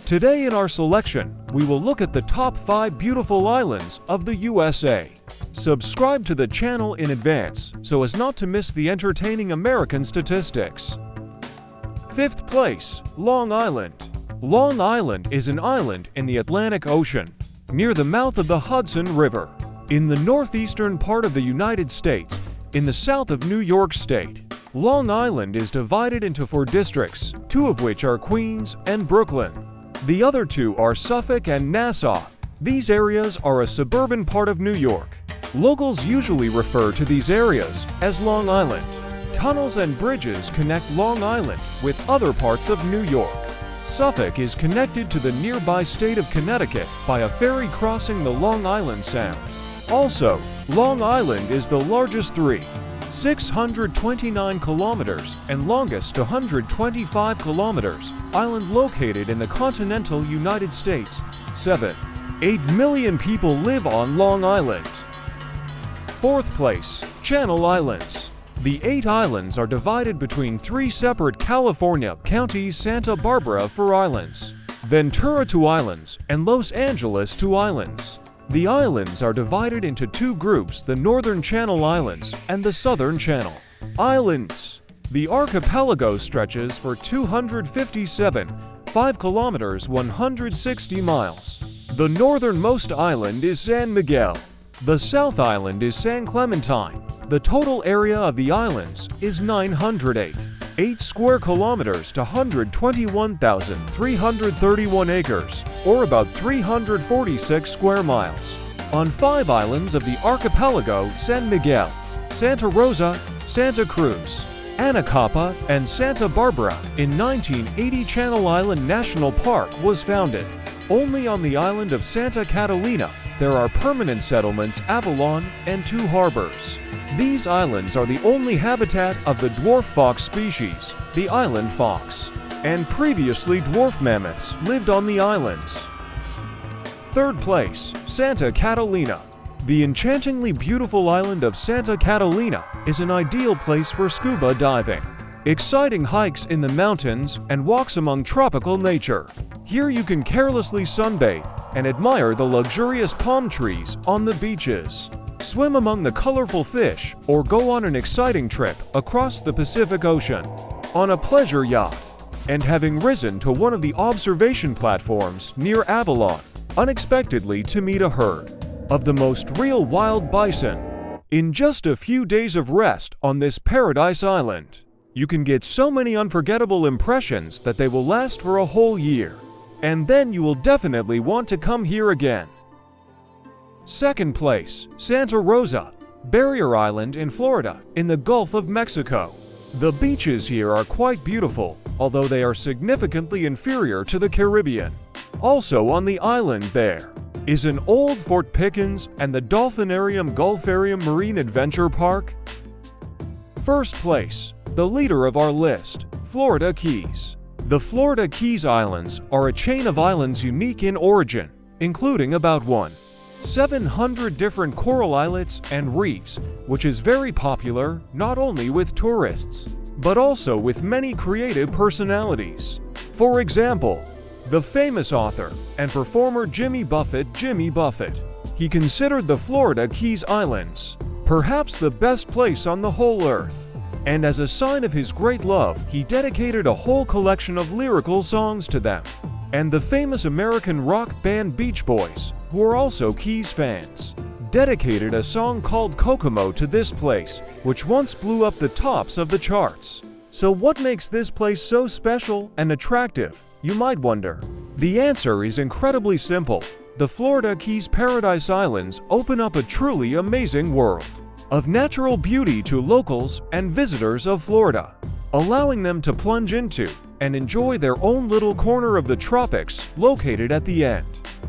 Today in our selection, we will look at the top 5 beautiful islands of the USA. Subscribe to the channel in advance so as not to miss the entertaining American statistics. 5th place, Long Island. Long Island is an island in the Atlantic Ocean, near the mouth of the Hudson River, in the northeastern part of the United States, in the south of New York State. Long Island is divided into 4 districts, 2 of which are Queens and Brooklyn. The other 2 are Suffolk and Nassau. These areas are a suburban part of New York. Locals usually refer to these areas as Long Island. Tunnels and bridges connect Long Island with other parts of New York. Suffolk is connected to the nearby state of Connecticut by a ferry crossing the Long Island Sound. Also, Long Island is the largest 629 kilometers and longest 125 kilometers island located in the continental United States. 8 million people live on Long Island. 4th place, Channel Islands. The 8 islands are divided between 3 separate California counties: Santa Barbara 4 islands, Ventura 2 islands, and Los Angeles 2 islands. The islands are divided into 2 groups: the Northern Channel Islands and the Southern Channel Islands. The archipelago stretches for 257.5 kilometers 160 miles. The northernmost island is San Miguel. The South Island is San Clementine. The total area of the islands is 908 square kilometers to 121,331 acres, or about 346 square miles. On 5 islands of the archipelago: San Miguel, Santa Rosa, Santa Cruz, Anacapa, and Santa Barbara, in 1980 Channel Island National Park was founded. Only on the island of Santa Catalina there are permanent settlements: Avalon and 2 harbors. These islands are the only habitat of the dwarf fox species, the island fox, and previously dwarf mammoths lived on the islands. 3rd place, Santa Catalina. The enchantingly beautiful island of Santa Catalina is an ideal place for scuba diving, exciting hikes in the mountains, and walks among tropical nature. Here you can carelessly sunbathe and admire the luxurious palm trees on the beaches, swim among the colorful fish, or go on an exciting trip across the Pacific Ocean on a pleasure yacht. And having risen to one of the observation platforms near Avalon, unexpectedly to meet a herd of the most real wild bison. In just a few days of rest on this paradise island, you can get so many unforgettable impressions that they will last for a whole year. And then you will definitely want to come here again. 2nd place, Santa Rosa. Barrier Island in Florida, in the Gulf of Mexico. The beaches here are quite beautiful, although they are significantly inferior to the Caribbean. Also on the island there is an old Fort Pickens and the Dolphinarium Gulfarium Marine Adventure Park. 1st place, the leader of our list, Florida Keys. The Florida Keys Islands are a chain of islands unique in origin, including about 700 different coral islets and reefs, which is very popular not only with tourists, but also with many creative personalities. For example, the famous author and performer Jimmy Buffett. He considered the Florida Keys Islands perhaps the best place on the whole earth. And as a sign of his great love, he dedicated a whole collection of lyrical songs to them. And the famous American rock band Beach Boys, who are also Keys fans, dedicated a song called Kokomo to this place, which once blew up the tops of the charts. So what makes this place so special and attractive, you might wonder? The answer is incredibly simple. The Florida Keys Paradise Islands open up a truly amazing world of natural beauty to locals and visitors of Florida, allowing them to plunge into and enjoy their own little corner of the tropics located at the end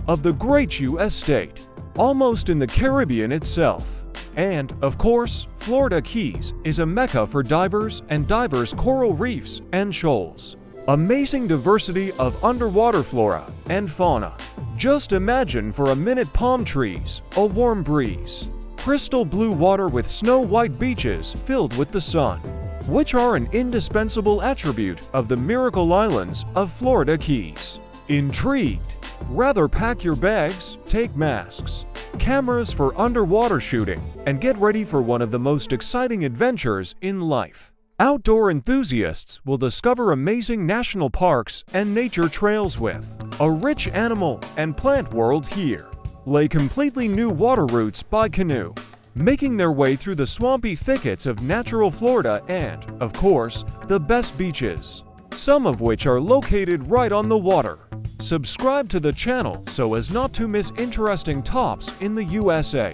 of the great US state, almost in the Caribbean itself. And, of course, Florida Keys is a mecca for divers and diverse coral reefs and shoals. Amazing diversity of underwater flora and fauna. Just imagine for a minute palm trees, a warm breeze, crystal blue water with snow-white beaches filled with the sun, which are an indispensable attribute of the Miracle Islands of Florida Keys. Intrigued? Rather pack your bags, take masks, cameras for underwater shooting, and get ready for one of the most exciting adventures in life. Outdoor enthusiasts will discover amazing national parks and nature trails with a rich animal and plant world here. Lay completely new water routes by canoe, making their way through the swampy thickets of natural Florida and, of course, the best beaches, some of which are located right on the water. Subscribe to the channel so as not to miss interesting tops in the USA.